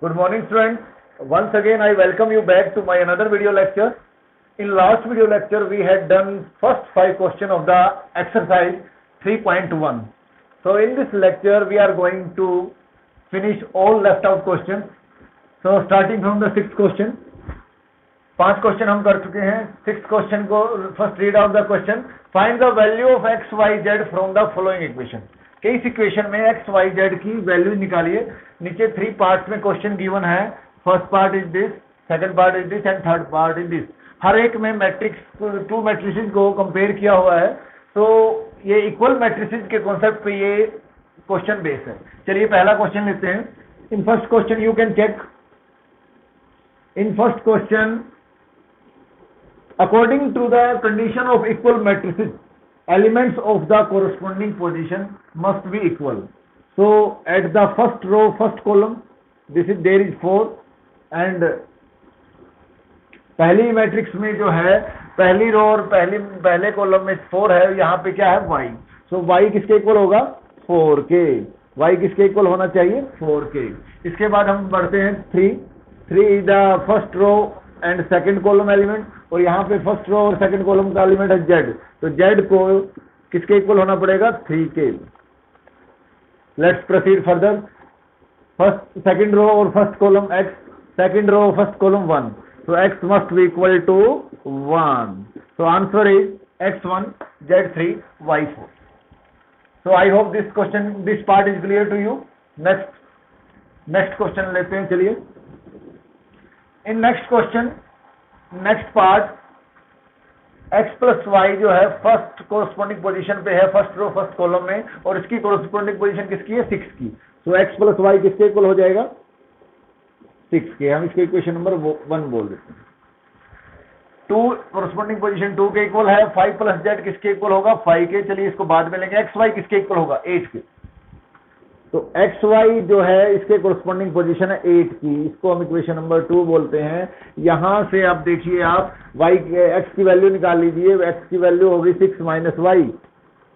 Good morning, students. Once again, I welcome you back to my another video lecture. In last video lecture, we had done first 5 questions of the exercise 3.1. So in this lecture, we are going to finish all left out questions. So starting from the 6th question. 5 question हम कर चुके हैं. 6th question को first read out the question. Find the value of x y z from the following equation. कि इस equation में x y z की value निकालिए. नीचे 3 पार्ट्स में क्वेश्चन गिवन है. First part is this, second part is this and third part is this. हर एक में मैट्रिक्स 2 मैट्रिसेस को कंपेयर किया हुआ है. तो ये इक्वल मैट्रिसेस के कॉन्सेप्ट पे ये क्वेश्चन बेस है. चलिए पहला क्वेश्चन लेते हैं. In first question you can check. In first question, according to the condition of equal matrices, elements of the corresponding position must be equal. So at the first row, first column, there is 4 and पहली matrix में जो है पहली रो और पहले column में 4 है. यहाँ पे क्या है y. So y किसके इक्वल होगा 4k. y किसके इक्वल होना चाहिए 4k. इसके बाद हम बढ़ते हैं 3 is the first row and second column element. और यहाँ पे फर्स्ट रो और सेकंड कॉलम का एलिमेंट है z. तो z को किसके इक्वल होना पड़ेगा 3k. Let's proceed further. First second row और first column x, second row first column 1. so x must be equal to 1. so answer is x1 z3 y4. so I hope this part is clear to you. next question लेते हैं. चलिए in next question, next part, x plus y जो है first corresponding position पे है, first row first column में, और इसकी कोरस्पॉन्डिंग पोजीशन किसकी है 6 की. तो x प्लस वाई किसके इक्वल हो जाएगा 6 के. हम इसके इक्वेशन नंबर 1 बोल देते हैं. 2 कोरस्पॉन्डिंग पोजीशन 2 के इक्वल है. 5 प्लस जेड किसके इक्वल होगा 5 के. चलिए इसको बाद में लेंगे. एक्स वाई किसके इक्वल होगा 8 के. तो एक्स वाई जो है इसके कोरस्पॉन्डिंग पोजीशन है 8 की. इसको हम इक्वेशन नंबर 2 बोलते हैं. यहां से आप देखिए, आप वाई एक्स की वैल्यू निकाल लीजिए. एक्स की वैल्यू होगी 6 minus y.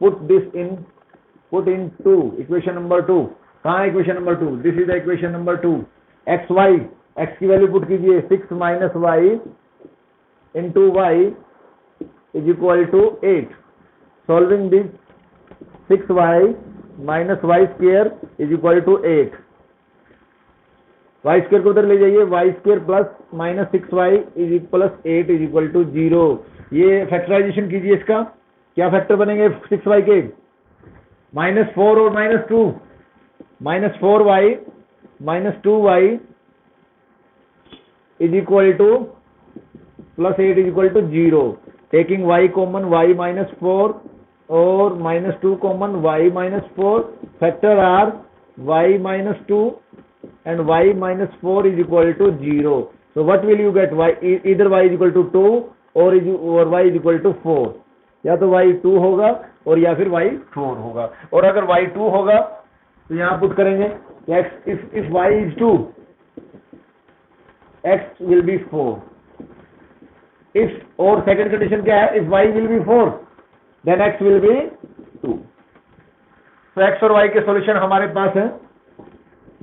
Put in 2 equation number 2. कहाँ है equation number 2? This is the equation number 2. X y, x की वैल्यू पुट कीजिए 6 minus y into y is equal to 8. Solving this 6y minus y square is equal to 8. Y square को उधर ले जाइए. Y square plus minus 6y is plus 8 is equal to 0. ये factorisation कीजिए. इसका क्या factor बनेंगे 6y के? -4 और -2. -4y minus 2y is equal to plus 8 is equal to 0. Taking y common, y -4 और -2 common, y -4. Factor are y -2 and y -4 is equal to 0. so what will you get? either y is equal to 2 or y is equal to 4. या तो y 2 होगा और या फिर y 4 होगा. और अगर y 2 होगा तो यहां पुट करेंगे if y is 2, x will be 4. if और सेकंड कंडीशन क्या है? if y will be 4 then x will be 2. तो x और y के सॉल्यूशन हमारे पास है.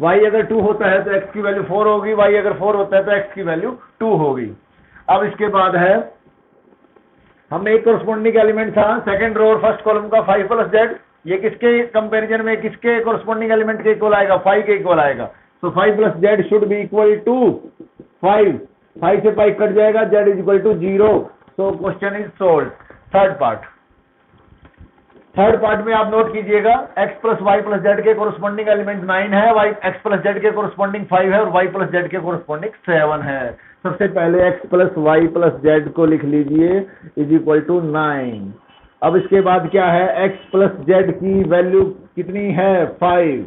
y अगर 2 होता है तो x की वैल्यू 4 होगी. y अगर 4 होता है तो x की वैल्यू 2 होगी. अब इसके बाद है, हमने एक कोरस्पॉन्डिंग एलिमेंट था सेकंड रो और फर्स्ट कॉलम का 5 प्लस जेड. ये किसके कंपैरिजन में किसके कोरस्पॉन्डिंग एलिमेंट के इक्वल आएगा 5 के इक्वल आएगा. So 5 plus z should be equal to 5. 5 से 5 कट जाएगा. Z is equal to 0. So question is solve. Third part में आप नोट कीजिएगा, x plus y plus z के कोरस्पॉन्डिंग एलिमेंट 9 है, x प्लस जेड के कोरस्पॉन्डिंग 5 है और y प्लस जेड के कोरस्पॉन्डिंग 7 है. सबसे पहले x plus y plus z को लिख लीजिए इज इक्वल टू 9. अब इसके बाद क्या है? x प्लस जेड की वैल्यू कितनी है 5.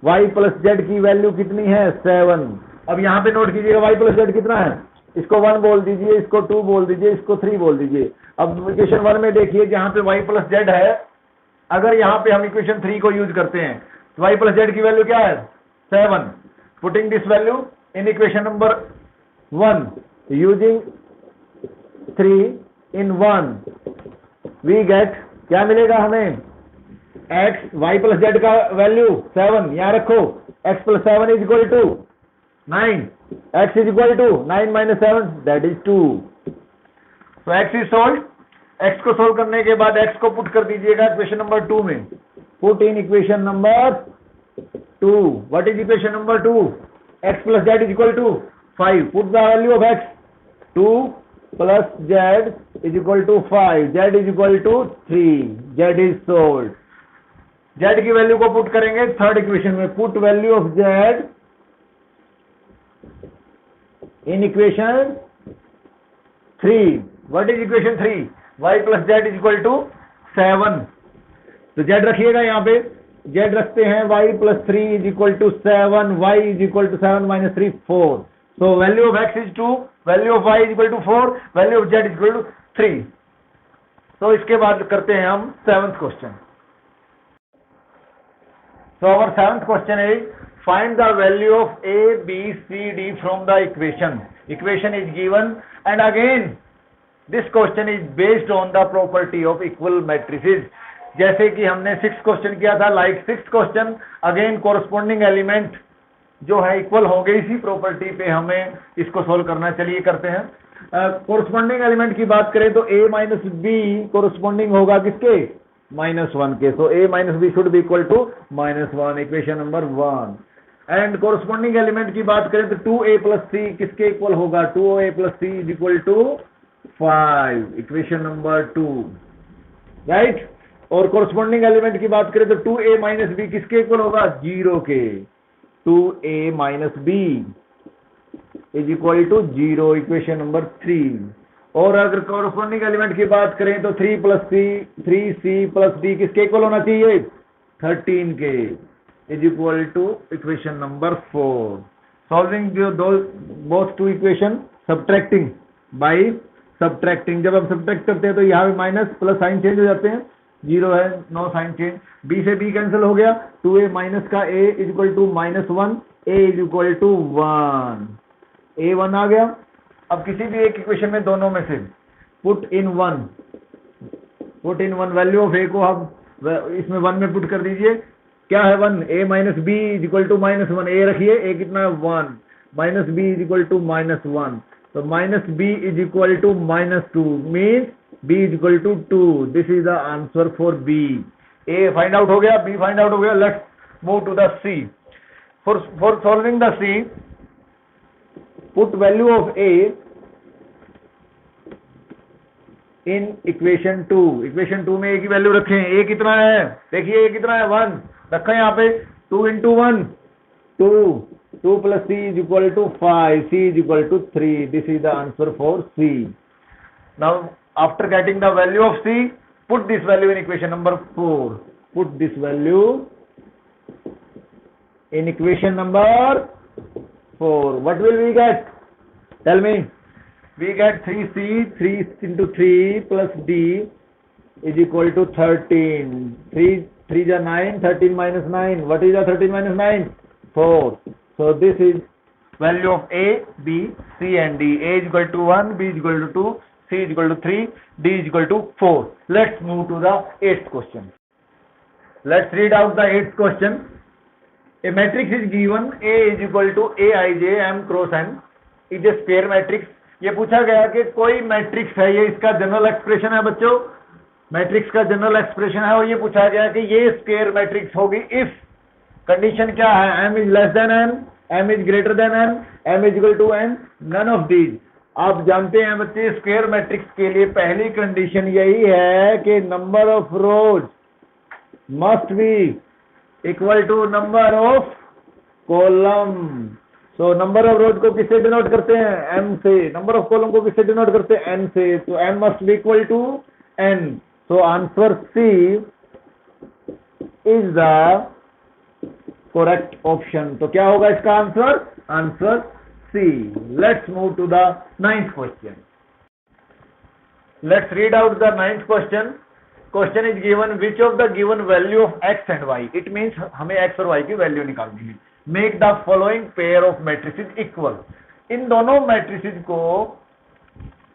y प्लस जेड की वैल्यू कितनी है 7. अब यहाँ पे नोट कीजिएगा y प्लस जेड कितना है. इसको 1 बोल दीजिए, इसको 2 बोल दीजिए, इसको 3 बोल दीजिए. अब इक्वेशन 1 में देखिए जहां पे y प्लस जेड है, अगर यहाँ पे हम इक्वेशन 3 को यूज करते हैं तो y प्लस जेड की वैल्यू क्या है 7. Putting this value in equation number 1 using 3 in 1 we get, क्या मिलेगा हमें? x y प्लस जेड का वैल्यू 7. यहाँ रखो x plus 7 is equal to 9, x is equal to 9 minus 7, that is 2. So x is solved. x को solve करने के बाद x को पुट कर दीजिएगा इक्वेशन नंबर 2 में. Put in equation number 2. What is equation number 2? x plus z is equal to 5. Put the value of x. 2 plus z is equal to 5. z is equal to 3. z is solved. z की value को put करेंगे third equation में. Put value of z in equation 3. What is equation 3? y plus z is equal to 7. तो z रखिएगा यहाँ पे. z रखते हैं y plus 3 is equal to 7. y is equal to 7 minus 3, 4. So value of x is 2, value of y is equal to 4, value of z is equal to 3. तो इसके बाद करते हैं हम 7th question. So our 7th question is find the value of a, b, c, d from the equation. Equation is given and again this question is based on the property of equal matrices. जैसे कि हमने 6th question किया था, like 6th question again corresponding element जो है equal हो गई, इसी प्रॉपर्टी पे हमें इसको सोल्व करना. चलिए करते हैं. कोरस्पॉन्डिंग एलिमेंट की बात करें तो a माइनस बी कोरस्पॉन्डिंग होगा किसके? -1 के. So a minus b should be equal to -1. Equation number 1. And corresponding element की बात करें तो 2a प्लस सी किसके इक्वल होगा? 2a plus c is equal to 5. Equation number 2. Right. और कोरस्पॉन्डिंग एलिमेंट की बात करें तो 2a माइनस बी किसके इक्वल होगा? 0 के. 2a minus b is equal to 0. Equation number 3. और अगर कोरस्पॉन्डिंग एलिमेंट की बात करें तो 3c प्लस d किसके इक्वल होना चाहिए? 13 के. Is equal to equation number 4. Solving both two equation subtracting by subtracting. जब हम सब्ट्रैक्ट करते हैं तो यहाँ पे माइनस प्लस साइन चेंज हो जाते हैं. 0 है, नो साइन चेंज. b से b कैंसिल हो गया. 2a माइनस का a is equal to -1. a is equal to 1. a 1 आ गया. अब किसी भी एक इक्वेशन में दोनों में से put in 1 value of a को हम इसमें 1 में पुट कर दीजिए. क्या है 1? a minus b is equal to -1. a रखिए. a कितना है? 1. Minus b is equal to -1. तो minus b is equal to -2 means b is equal to 2. This is the answer for B. A find out हो गया, B find out हो गया. Let's move to the C. For solving the C, put value of A in equation 2. Equation 2 में A की value रखें. A कितना है? देखिए A कितना है? 1 रखा है यहाँ पे. 2 into 1 2 plus C is equal to 5. C is equal to 3. This is the answer for C. Now after getting the value of C, put this value in equation number 4. Put this value in equation number 4. What will we get? Tell me. We get 3c, 3 into 3 plus d is equal to 13. 3 is 9, 13 minus 9. What is the 13 minus 9? 4. So this is value of A, B, C and D. A is equal to 1, B is equal to 2, C is equal to 3, D is equal to 4. Let's move to the 8th question. Let's read out the 8th question. A matrix is given. A is equal to Aij M cross N is a square matrix. ये पूछा गया कि कोई matrix है, ये इसका general expression है बच्चों. मैट्रिक्स का जनरल एक्सप्रेशन है और ये पूछा गया कि ये स्क्वायर मैट्रिक्स होगी इफ कंडीशन क्या है? m is less than n, m is greater than n, m is equal to n, none of these. आप जानते हैं बच्चे स्क्वायर मैट्रिक्स के लिए पहली कंडीशन यही है कि number of rows must be equal to number of column. So number of rows को किससे डिनोट करते हैं? m से. नंबर ऑफ कॉलम को किससे डिनोट करते हैं? n से. तो m must be equal to n. So answer C is the correct option. तो क्या होगा इसका answer? Answer C. Let's move to the 9th question. Let's read out the 9th question. Question is given, which of the given value of x and y? It means हमें x और y की value निकालनी है. Make the following pair of matrices equal. इन दोनों matrices को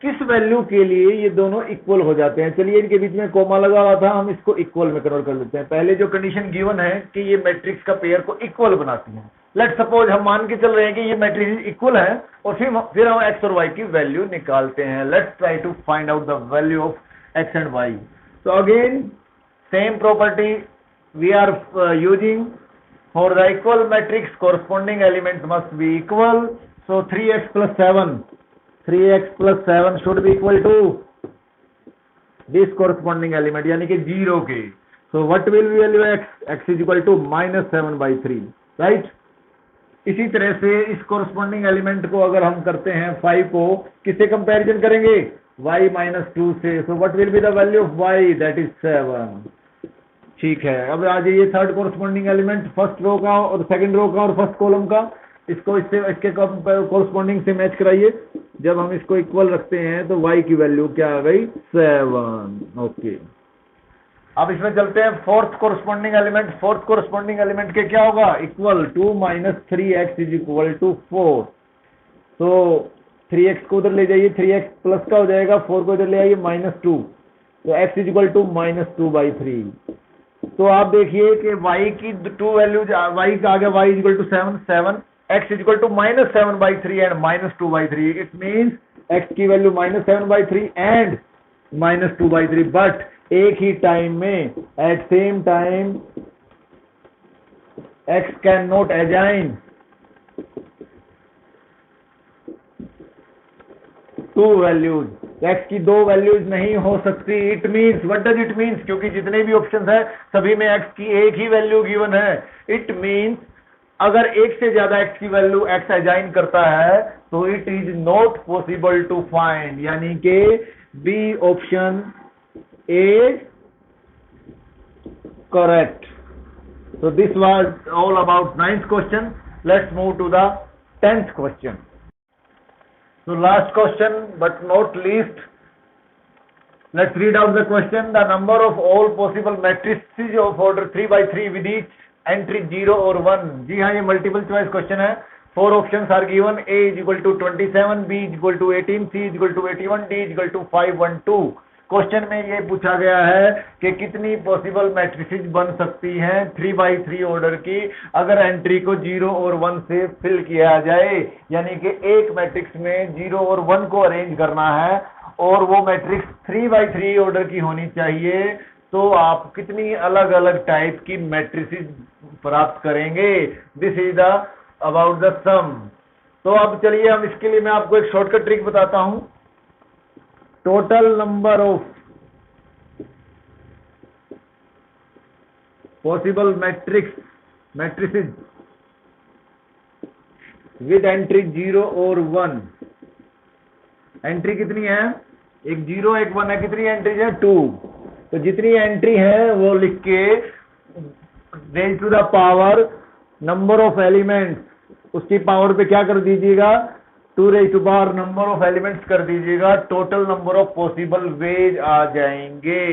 किस value के लिए ये दोनों इक्वल हो जाते हैं? चलिए इनके बीच में कोमा लगा हुआ था, हम इसको इक्वल में कन्वर्ट कर लेते हैं. पहले जो कंडीशन गिवन है कि ये मैट्रिक्स का पेयर को इक्वल बनाती है, लेट सपोज हम मान के चल रहे हैं कि ये मैट्रिसेस इक्वल है और फिर हम एक्स और वाई की वैल्यू निकालते हैं. Let's try to find out the value of x and y. तो again same property we are using. For the equal matrix, corresponding elements must be equal. So 3x plus 7 should be equal to this corresponding element, यानी कि 0 के. So what will be value x? X is equal to -7/3, right? इसी तरह से इस corresponding element को अगर हम करते हैं 5 को किससे कंपैरिजन करेंगे? y -2 से. So what will be the value of y? That is 7. ठीक है. अब आ जाइए third corresponding element, first row का और सेकंड रो का और फर्स्ट कॉलम का. इसको इसके कोरस्पॉन्डिंग से मैच कराइए. जब हम इसको इक्वल रखते हैं तो y की वैल्यू क्या आ गई? 7. ओके. अब इसमें चलते हैं fourth corresponding element. Fourth corresponding element के क्या होगा? Equal to -3x is equal to 4. तो 3x को उधर ले जाइए, 3x प्लस का हो जाएगा, 4 को इधर ले आइए -2. तो x इज इक्वल टू -2/3. तो आप देखिए कि y की 2 वैल्यूज, y का आ गया y is equal to 7, x is equal to -7/3 and -2/3. It means x की वैल्यू -7/3 एंड -2/3. बट एक ही टाइम में at same time x can not assign 2 values. x की 2 वैल्यूज नहीं हो सकती. It means, what does it means? क्योंकि जितने भी ऑप्शंस है सभी में x की एक ही वैल्यू गिवन है. इट मींस अगर एक से ज्यादा x की वैल्यू x असाइन करता है तो it is not possible to find, यानी कि B option is correct. So this was all about 9th question. Let's move to the 10th question. So last question but not least, let's read out the question. The number of all possible matrices of order 3/3 with each entry 0 or 1. जी हाँ, ये multiple choice question है. 4 options are given. A is equal to 27, B is equal to 18, C is equal to 81, D is equal to 512. Question में ये पूछा गया है कि कितनी पॉसिबल मैट्रिसेस बन सकती हैं 3/3 ऑर्डर की अगर एंट्री को 0 और 1 से फिल किया जाए. यानी कि एक मैट्रिक्स में 0 और 1 को अरेंज करना है और वो मैट्रिक्स 3/3 ऑर्डर की होनी चाहिए. तो आप कितनी अलग अलग टाइप की मैट्रिसेस प्राप्त करेंगे? This is the about the sum. तो अब चलिए हम इसके लिए मैं आपको एक शॉर्टकट ट्रिक बताता हूं. Total number of possible matrices with entry 0 और 1. एंट्री कितनी है? एक 0 एक 1 है. कितनी एंट्रीज है? 2. तो जितनी एंट्री है वो लिख के raise to the power number of elements, उसकी पावर पे क्या कर दीजिएगा? 2 raise to power number of elements कर दीजिएगा. Total number of possible ways आ जाएंगे.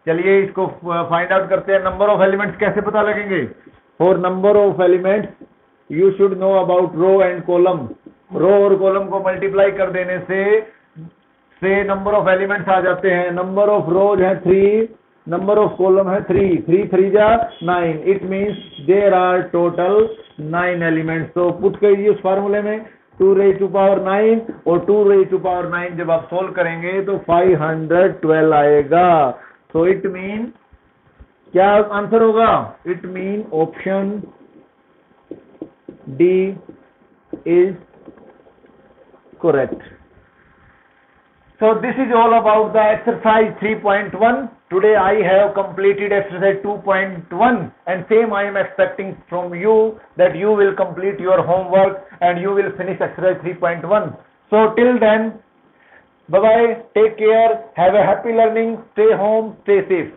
चलिए इसको फाइंड आउट करते हैं. नंबर ऑफ एलिमेंट्स कैसे पता लगेंगे? For number of elements you should know about row and column. Row और कॉलम को मल्टीप्लाई कर देने से नंबर ऑफ एलिमेंट्स आ जाते हैं. नंबर ऑफ रोज है 3, नंबर ऑफ कॉलम है 3. 3 3 जा 9. It means there are total 9 elements. तो पुट कीजिए उस फार्मूले में 2 रेज़ टू पावर 9 और 2 रेज़ टू पावर 9 जब आप सोल्व करेंगे तो 512 आएगा. सो इट मीन क्या आंसर होगा? It mean option D is correct. So this is all about the exercise 3.1. Today I have completed exercise 2.1 and same I am expecting from you that you will complete your homework and you will finish exercise 3.1. So till then, bye bye, take care, have a happy learning, stay home, stay safe.